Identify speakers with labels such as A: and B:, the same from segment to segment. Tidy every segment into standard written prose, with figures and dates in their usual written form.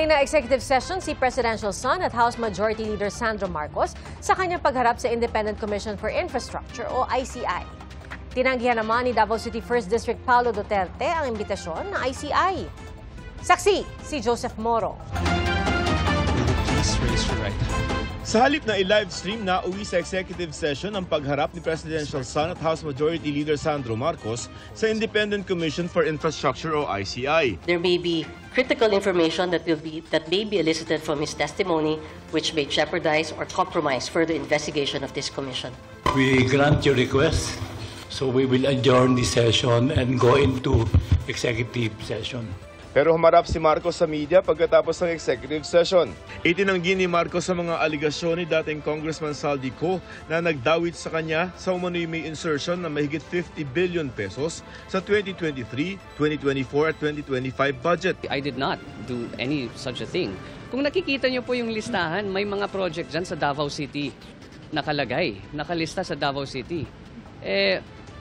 A: Humiling na executive session si Presidential Son at House Majority Leader Sandro Marcos sa kanyang pagharap sa Independent Commission for Infrastructure o ICI. Tinanggihan naman ni Davao City 1st District Paulo Duterte ang imbitasyon ng ICI. Saksi si Joseph Moro.
B: Sa halip na i-livestream na uwi sa executive session ang pagharap ni Presidential Son at House Majority Leader Sandro Marcos sa Independent Commission for Infrastructure o ICI.
C: There may be critical information that may be elicited from his testimony which may jeopardize or compromise further investigation of this commission.
D: We grant your request, so we will adjourn the session and go into executive session.
B: Pero humarap si Marcos sa media pagkatapos ng executive session. Itinanggi ni Marcos sa mga aligasyon ni dating Congressman Saldi Co na nagdawit sa kanya sa umano'y may insertion na mahigit 50 billion pesos sa 2023, 2024 at 2025 budget.
E: I did not do any such a thing. Kung nakikita niyo po yung listahan, may mga project dyan sa Davao City nakalista sa Davao City.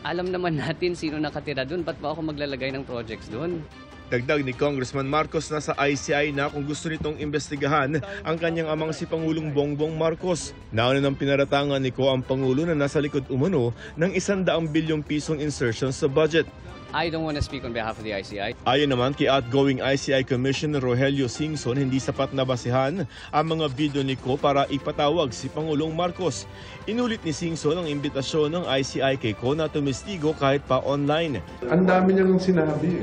E: Alam naman natin sino nakatira doon, ba't ba ako maglalagay ng projects doon?
B: Dagdag ni Congressman Marcos na sa ICI na kung gusto nitong imbestigahan ang kanyang amang si Pangulong Bongbong Marcos. Nauna ng pinaratangan ni Ko ang Pangulo na nasa likod umano ng 100 bilyong pisong insertion sa budget.
E: I don't want to speak on behalf of the ICI.
B: Ayon naman kay outgoing ICI Commissioner Rogelio Singson, hindi sapat na basihan ang mga video ni Ko para ipatawag si Pangulong Marcos. Inulit ni Singson ang imbitasyon ng ICI kay Ko na tumistigo kahit pa online.
F: Ang dami niyang sinabi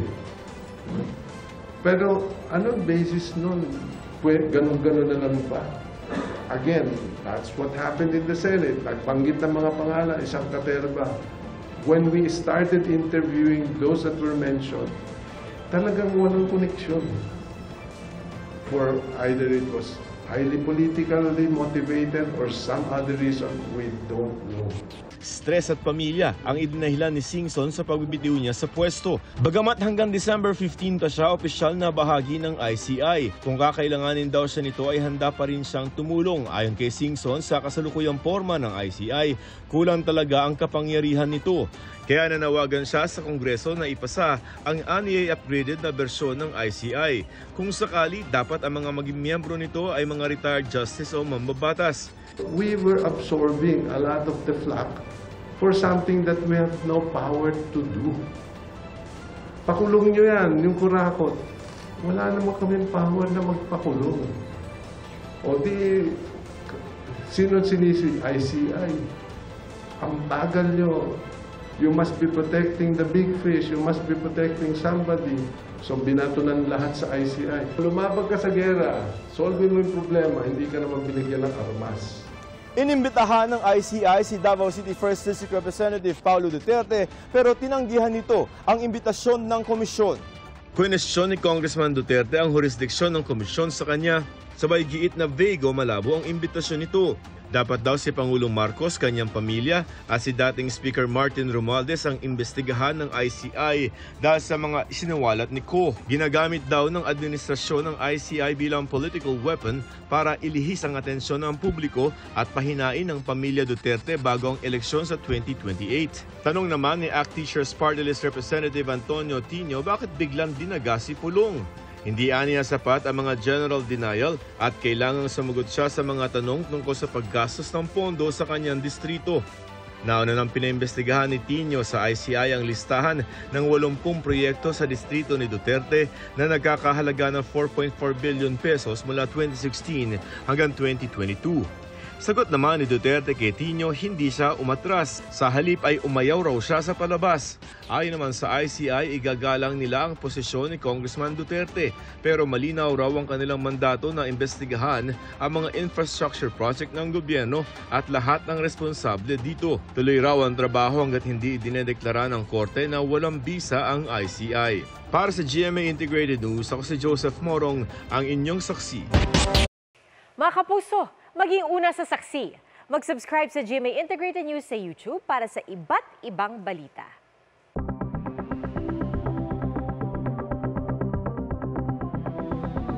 F: Pero anong basis nun? Ganun-ganun na lang pa. Again, that's what happened in the Senate. Nagbanggit ng mga pangalan, isang katerba. When we started interviewing those that were mentioned, talagang walang koneksyon. For either it was highly politically motivated or some other reason, we don't know.
B: Stress at pamilya ang idinahilan ni Singson sa pagbibitiw niya sa pwesto. Bagamat hanggang December 15 pa siya opisyal na bahagi ng ICI. Kung kakailanganin daw siya nito ay handa pa rin siyang tumulong. Ayon kay Singson, sa kasalukuyang forma ng ICI, kulang talaga ang kapangyarihan nito. Kaya nanawagan siya sa Kongreso na ipasa ang anyay upgraded na bersyon ng ICI. Kung sakali, dapat ang mga maging miyembro nito ay mga retired justice o mambabatas.
F: We were absorbing a lot of the flack for something that we have no power to do. Pakulong nyo yan, yung kurakot. Wala naman kaming power na magpakulong. O di, sino sinisi? ICI. Ang bagal nyo. You must be protecting the big fish. You must be protecting somebody. So binatunan lahat sa ICI. Lumabag ka sa gera, solve mo yung problema, hindi ka naman binigyan ng armas.
B: Inimbitahan ng ICI si Davao City 1st District Representative Paulo Duterte pero tinanggihan nito ang imbitasyon ng komisyon. Kwestiyon ni Congressman Duterte ang jurisdiksyon ng komisyon sa kanya. Sabay giit na vague o malabo ang imbitasyon nito. Dapat daw si Pangulong Marcos, kanyang pamilya at si dating Speaker Martin Romualdez ang imbestigahan ng ICI dahil sa mga isinawalat ni Ko. Ginagamit daw ng administrasyon ng ICI bilang political weapon para ilihis ang atensyon ng publiko at pahinain ng pamilya Duterte bago ang eleksyon sa 2028. Tanong naman ni ACT Teachers Party List Representative Antonio Tino, bakit biglang dinaga si Pulong? Hindi aniya sapat ang mga general denial at kailangang sumagot siya sa mga tanong tungkol sa paggastos ng pondo sa kanyang distrito. Nauna nang pinaimbestigahan ni Tino sa ICI ang listahan ng 80 proyekto sa distrito ni Duterte na nagkakahalaga ng 4.4 billion pesos mula 2016 hanggang 2022. Sagot naman ni Duterte kay Tino, hindi siya umatras. Sa halip ay umayaw raw siya sa palabas. Ayon naman sa ICI, igagalang nila ang posisyon ni Congressman Duterte. Pero malinaw raw ang kanilang mandato na imbestigahan ang mga infrastructure project ng gobyerno at lahat ng responsable dito. Tuloy raw ang trabaho hanggat hindi dinedeklara ng korte na walang bisa ang ICI. Para sa GMA Integrated News, ako si Joseph Morong, ang inyong saksi.
A: Mga kapuso, maging una sa saksi. Mag-subscribe sa GMA Integrated News sa YouTube para sa iba't ibang balita.